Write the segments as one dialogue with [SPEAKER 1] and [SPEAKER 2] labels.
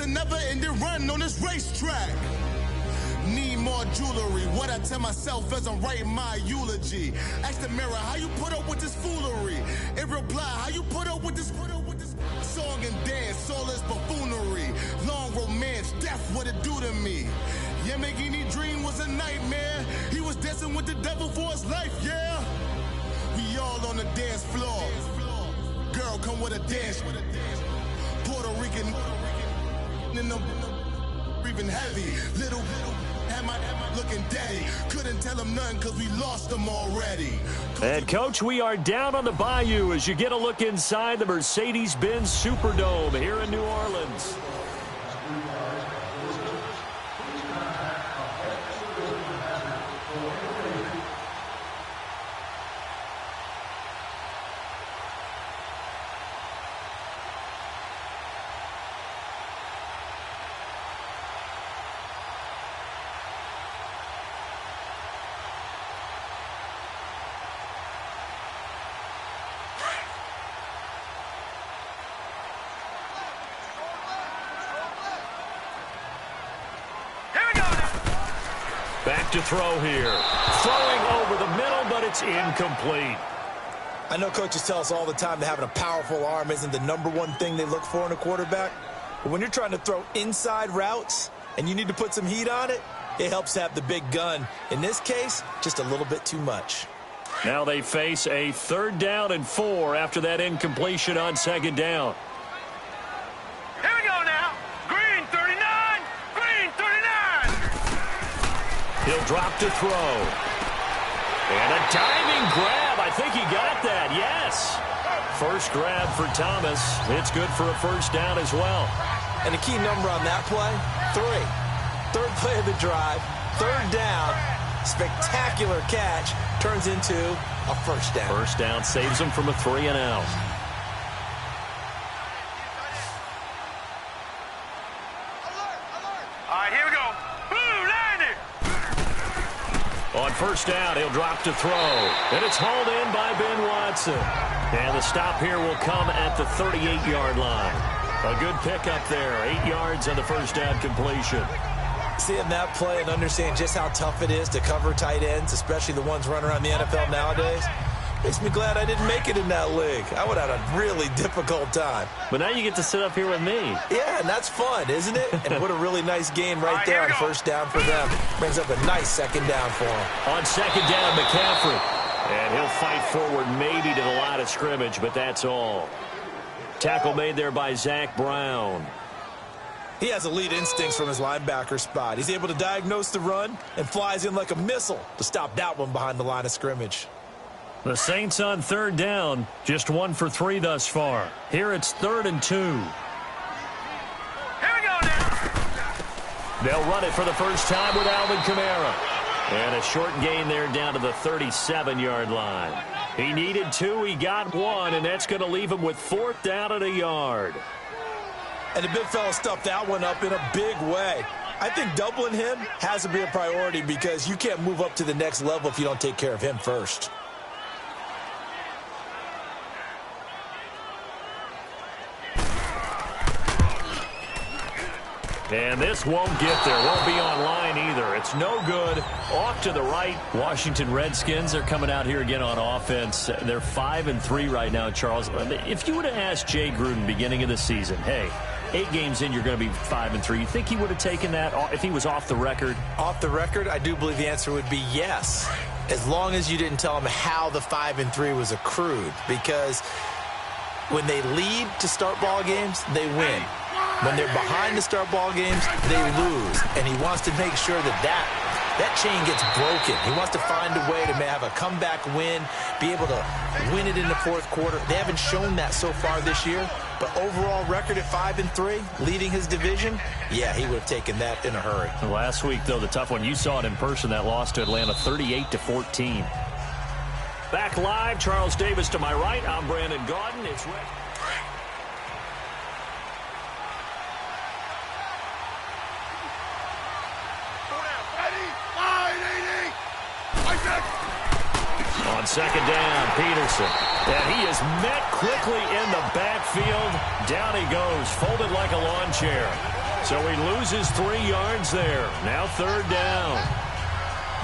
[SPEAKER 1] a never-ending run on this racetrack. Need more jewelry. What I tell myself as I'm writing my eulogy. Ask the mirror, how you put up with this foolery? In reply, how you put up with this song and dance, all this buffoonery. Long romance, death, what it do to me? Yeah, Yamagini dream was a nightmare. He was dancing with the devil for his life, yeah. We all on the dance floor. Girl, come with a dance. Puerto Rican in the breathing heavy. Little am I looking daddy. Couldn't tell him nothing because we lost him already.
[SPEAKER 2] And, Coach, we are down on the bayou as you get a look inside the Mercedes-Benz Superdome here in New Orleans. Back to throw here. Throwing over the middle, but it's incomplete.
[SPEAKER 3] I know coaches tell us all the time that having a powerful arm isn't the #1 thing they look for in a quarterback. But when you're trying to throw inside routes and you need to put some heat on it, it helps to have the big gun. In this case, just a little bit too much.
[SPEAKER 2] Now they face a 3rd down and 4 after that incompletion on 2nd down.
[SPEAKER 4] Here we go now. Green 39. Green 39.
[SPEAKER 2] He'll drop to throw. And a diving grab. I think he got that. Yes. First grab for Thomas. It's good for a 1st down as well.
[SPEAKER 3] And a key number on that play, 3. 3rd play of the drive, 3rd down, spectacular catch, turns into a 1st down.
[SPEAKER 2] 1st down saves him from a 3 and out.
[SPEAKER 4] All right, here we go. Blue, landed.
[SPEAKER 2] On 1st down, he'll drop to throw. And it's hauled in by Ben Watson. And the stop here will come at the 38-yard line. A good pickup there. 8 yards on the 1st down completion.
[SPEAKER 3] Seeing that play and understand just how tough it is to cover tight ends, especially the ones running around the NFL nowadays, makes me glad I didn't make it in that league. I would have had a really difficult time.
[SPEAKER 2] But now you get to sit up here with me.
[SPEAKER 3] Yeah, and that's fun, isn't it? And what a really nice game right there on 1st down for them. Brings up a nice 2nd down for them.
[SPEAKER 2] On 2nd down, McCaffrey. And he'll fight forward maybe to the line of scrimmage, but that's all. Tackle made there by Zach Brown.
[SPEAKER 3] He has elite instincts from his linebacker spot. He's able to diagnose the run and flies in like a missile to stop that one behind the line of scrimmage.
[SPEAKER 2] The Saints on 3rd down, just 1 for 3 thus far. Here it's 3rd and 2.
[SPEAKER 4] Here we go now.
[SPEAKER 2] They'll run it for the 1st time with Alvin Kamara. And a short gain there down to the 37-yard line. He needed 2, he got 1, and that's going to leave him with 4th down and a yard.
[SPEAKER 3] And the big fella stuffed that one up in a big way. I think doubling him has to be a priority because you can't move up to the next level if you don't take care of him first.
[SPEAKER 2] And this won't get there. Won't be online either. It's no good. Off to the right. Washington Redskins are coming out here again on offense. They're 5-3 right now, Charles. If you would have asked Jay Gruden beginning of the season, hey, 8 games in, you're going to be 5-3. You think he would have taken that if he was off the record?
[SPEAKER 3] Off the record, I do believe the answer would be yes, as long as you didn't tell him how the 5-3 was accrued. Because when they lead to start ball games, they win. When they're behind to start ball games, they lose. And he wants to make sure that chain gets broken. He wants to find a way to have a comeback win, be able to win it in the 4th quarter. They haven't shown that so far this year. But overall record at 5-3, leading his division, yeah, he would have taken that in a hurry.
[SPEAKER 2] Last week, though, the tough one, you saw it in person, that loss to Atlanta, 38-14. Back live, Charles Davis to my right. I'm Brandon Gaudin. It's Red. On 2nd down, Peterson. And he is met quickly in the backfield. Down he goes, folded like a lawn chair. So he loses 3 yards there. Now 3rd down.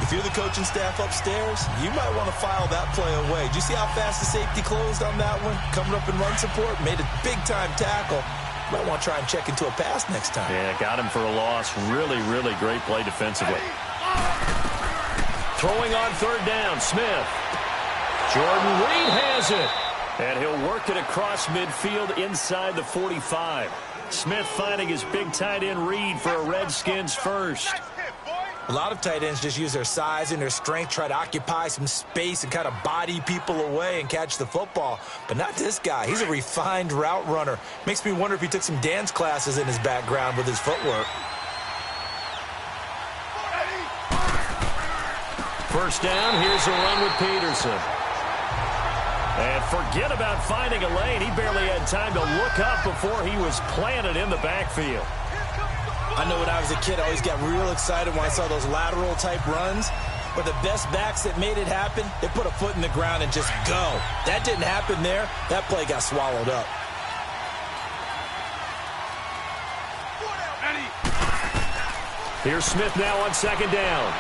[SPEAKER 3] If you're the coaching staff upstairs, you might want to file that play away. Did you see how fast the safety closed on that one? Coming up in run support, made a big-time tackle. Might want to try and check into a pass next time.
[SPEAKER 2] Yeah, got him for a loss. Really, really great play defensively. Throwing on 3rd down, Smith. Jordan Reed has it. And he'll work it across midfield inside the 45. Smith finding his big tight end Reed for a Redskins first.
[SPEAKER 3] A lot of tight ends just use their size and their strength, try to occupy some space and kind of body people away and catch the football. But not this guy. He's a refined route runner. Makes me wonder if he took some dance classes in his background with his footwork.
[SPEAKER 2] First down, here's a run with Peterson. And forget about finding a lane. He barely had time to look up before he was planted in the backfield.
[SPEAKER 3] I know when I was a kid, I always got real excited when I saw those lateral-type runs. But the best backs that made it happen, they put a foot in the ground and just go. That didn't happen there. That play got swallowed up.
[SPEAKER 2] Here's Smith now on 2nd down.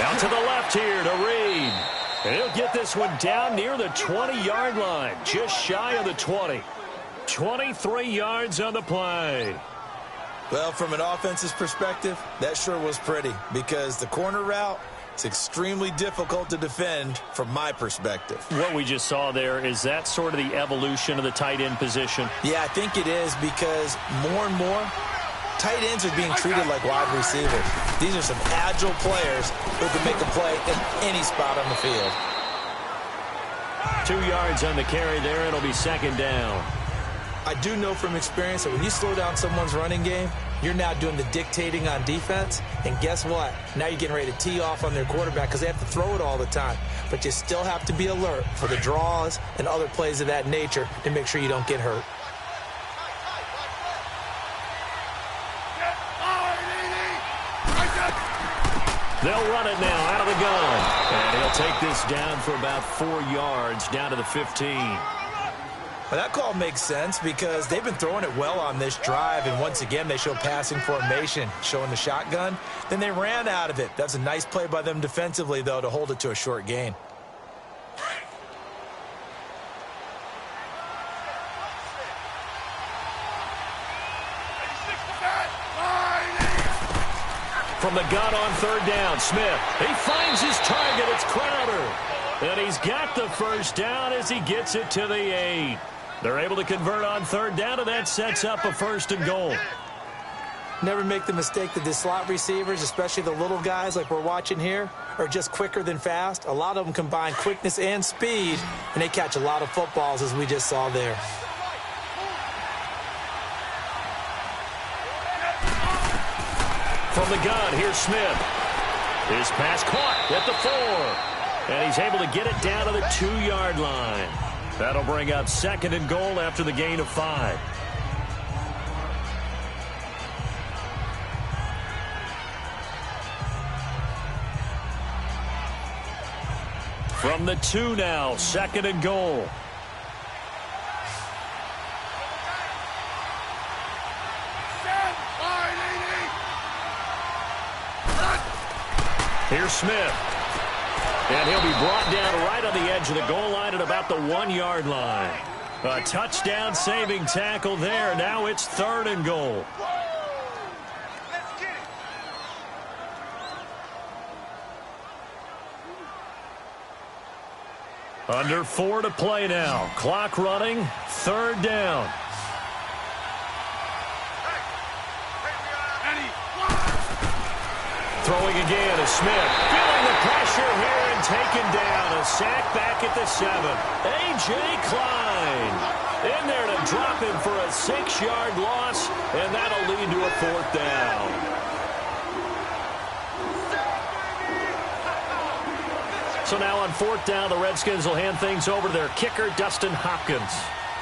[SPEAKER 2] Out to the left here to Reed. And he'll get this one down near the 20-yard line, just shy of the 20. 23 yards on the play.
[SPEAKER 3] Well, from an offense's perspective, that sure was pretty because the corner route is extremely difficult to defend from my perspective.
[SPEAKER 2] What we just saw there, is that sort of the evolution of the tight end position?
[SPEAKER 3] Yeah, I think it is because more and more, tight ends are being treated like wide receivers. These are some agile players who can make a play in any spot on the field.
[SPEAKER 2] 2 yards on the carry there. It'll be 2nd down.
[SPEAKER 3] I do know from experience that when you slow down someone's running game, you're now doing the dictating on defense. And guess what? Now you're getting ready to tee off on their quarterback because they have to throw it all the time. But you still have to be alert for the draws and other plays of that nature to make sure you don't get hurt.
[SPEAKER 2] They'll run it now out of the gun. And he'll take this down for about 4 yards, down to the 15.
[SPEAKER 3] Well, that call makes sense because they've been throwing it well on this drive, and once again they show passing formation, showing the shotgun. Then they ran out of it. That's a nice play by them defensively, though, to hold it to a short gain.
[SPEAKER 2] From the gun on 3rd down, Smith. He finds his target. It's Crowder. And he's got the first down as he gets it to the 8. They're able to convert on 3rd down, and that sets up a 1st and goal.
[SPEAKER 3] Never make the mistake that the slot receivers, especially the little guys like we're watching here, are just quicker than fast. A lot of them combine quickness and speed, and they catch a lot of footballs, as we just saw there.
[SPEAKER 2] From the gun, here's Smith. His pass caught at the 4. And he's able to get it down to the 2-yard line. That'll bring up 2nd and goal after the gain of 5. From the 2 now, 2nd and goal. Here's Smith. And he'll be brought down right on the edge of the goal line at about the 1-yard line. A touchdown-saving tackle there. Now it's 3rd and goal. Under 4 to play now. Clock running. 3rd down. Throwing again is Smith. Feeling the pressure here and taken down. A sack back at the 7. A.J. Klein in there to drop him for a 6-yard loss, and that'll lead to a 4th down. So now on 4th down, the Redskins will hand things over to their kicker, Dustin Hopkins.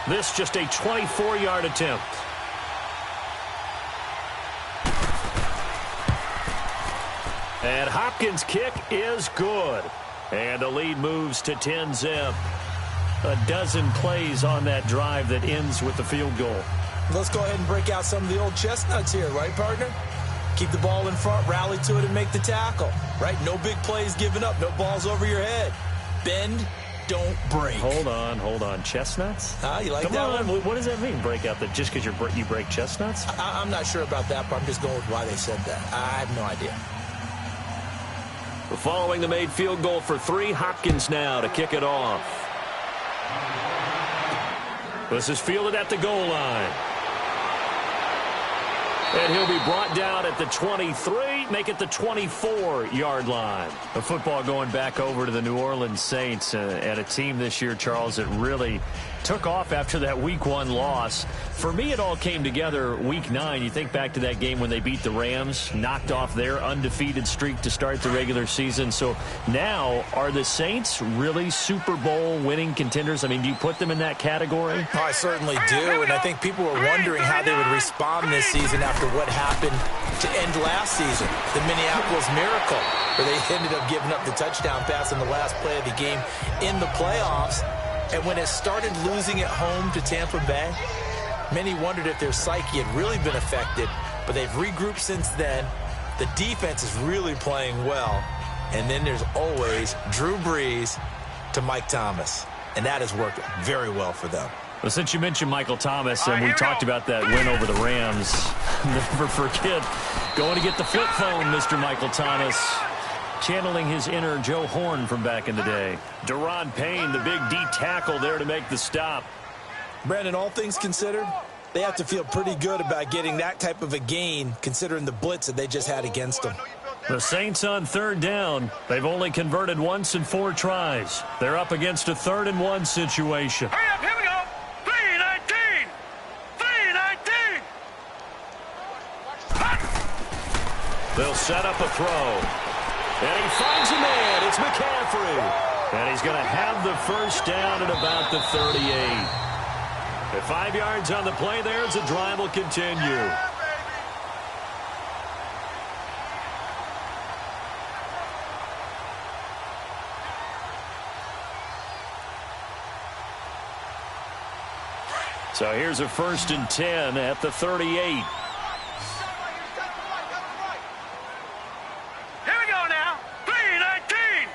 [SPEAKER 2] This just a 24-yard attempt. And Hopkins' kick is good. And the lead moves to 10-zip. A dozen plays on that drive that ends with the field goal.
[SPEAKER 3] Let's go ahead and break out some of the old chestnuts here, right, partner? Keep the ball in front, rally to it, and make the tackle, right? No big plays given up, no balls over your head. Bend, don't break.
[SPEAKER 2] Hold on. Chestnuts?
[SPEAKER 3] You like
[SPEAKER 2] Come
[SPEAKER 3] that
[SPEAKER 2] on.
[SPEAKER 3] one?
[SPEAKER 2] What does that mean, break out? Just because you break chestnuts?
[SPEAKER 3] I'm not sure about that, but I'm just going with why they said that. I have no idea.
[SPEAKER 2] Following the made field goal for 3, Hopkins now to kick it off. This is fielded at the goal line. And he'll be brought down at the 23, make it the 24-yard line. The football going back over to the New Orleans Saints and a team this year, Charles, that really took off after that Week 1 loss. For me, it all came together Week 9. You think back to that game when they beat the Rams, knocked off their undefeated streak to start the regular season. So now, are the Saints really Super Bowl winning contenders? I mean, do you put them in that category?
[SPEAKER 3] Oh, I certainly do, and I think people were wondering how they would respond this season after what happened to end last season, the Minneapolis Miracle, where they ended up giving up the touchdown pass in the last play of the game in the playoffs. And when it started losing at home to Tampa Bay, many wondered if their psyche had really been affected, but they've regrouped since then. The defense is really playing well. And then there's always Drew Brees to Mike Thomas, and that has worked very well for them.
[SPEAKER 2] Well, since you mentioned Michael Thomas, and we talked about that win over the Rams, never forget going to get the flip phone, Mr. Michael Thomas, channeling his inner Joe Horn from back in the day. Deron Payne, the big D tackle there to make the stop.
[SPEAKER 3] Brandon, all things considered, they have to feel pretty good about getting that type of a gain, considering the blitz that they just had against them.
[SPEAKER 2] The Saints on 3rd down. They've only converted once in 4 tries. They're up against a 3rd and 1 situation.
[SPEAKER 4] Hurry up, here we go. 3-19. 3-19.
[SPEAKER 2] They'll set up a throw. And he finds a man. It's McCaffrey. And he's going to have the first down at about the 38. At 5 yards on the play there as the drive will continue. So here's a 1st and 10 at the 38.
[SPEAKER 4] Here we go now. 3-19.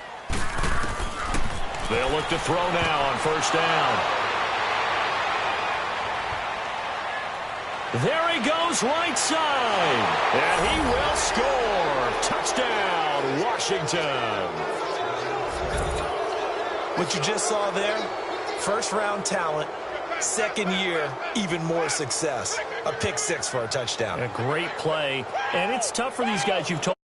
[SPEAKER 2] They'll look to throw now on 1st down. There he goes right side. And he will score. Touchdown, Washington.
[SPEAKER 3] What you just saw there, 1st-round talent. 2nd year, even more success. A pick 6 for a touchdown.
[SPEAKER 2] A great play. And it's tough for these guys. You've told